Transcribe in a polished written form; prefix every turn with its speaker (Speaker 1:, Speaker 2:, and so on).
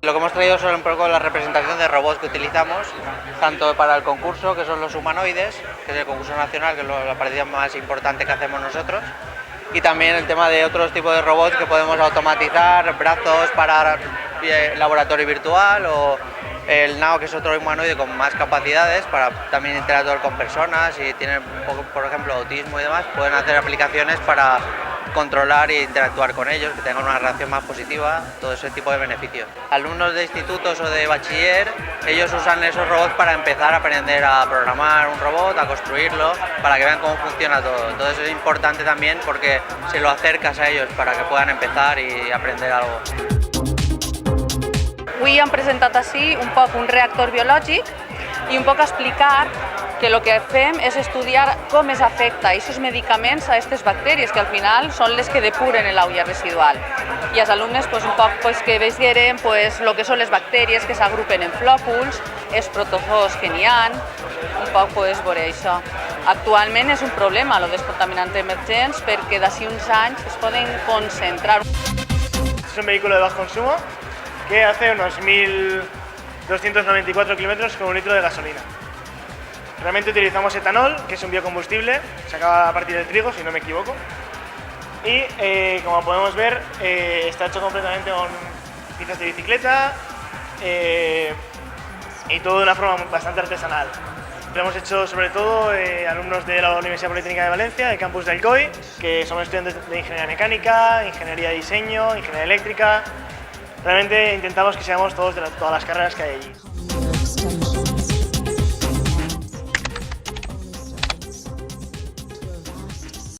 Speaker 1: Lo que hemos traído son un poco la representación de robots que utilizamos, tanto para el concurso, que son los humanoides, que es el concurso nacional, que es la partida más importante que hacemos nosotros, y también el tema de otros tipos de robots que podemos automatizar, brazos para laboratorio virtual, o el NAO, que es otro humanoide con más capacidades para también interactuar con personas y tienen, por ejemplo, autismo y demás, pueden hacer aplicaciones para controlar e interactuar con ellos, que tengan una reacción más positiva, todo ese tipo de beneficios. Alumnos de institutos o de bachiller, ellos usan esos robots para empezar a aprender a programar un robot, a construirlo, para que vean cómo funciona todo. Entonces es importante también porque se lo acercas a ellos para que puedan empezar y aprender algo.
Speaker 2: Avui hem presentat així un poc un reactor biològic i un poc explicar que el que fem és estudiar com es afecta aquests medicaments a aquestes bactèries, que al final són les que depuren l'aigua residual. I els alumnes un poc que veieren el que són les bactèries que s'agrupen en flòculs, els protozoos que n'hi ha, un poc veure això. Actualment és un problema, el dels contaminants emergents, perquè d'ací uns anys es poden concentrar.
Speaker 3: Es un vehículo de bajo consumo que hace unos 1.294 kilómetros con un litro de gasolina. Realmente utilizamos etanol, que es un biocombustible, sacado a partir del trigo, si no me equivoco. Y como podemos ver, está hecho completamente con piezas de bicicleta y todo de una forma bastante artesanal. Lo hemos hecho sobre todo alumnos de la Universidad Politécnica de Valencia, del campus del COI, que somos estudiantes de ingeniería mecánica, ingeniería de diseño, ingeniería eléctrica. Realmente intentamos que seamos todos de todas las carreras que hay allí.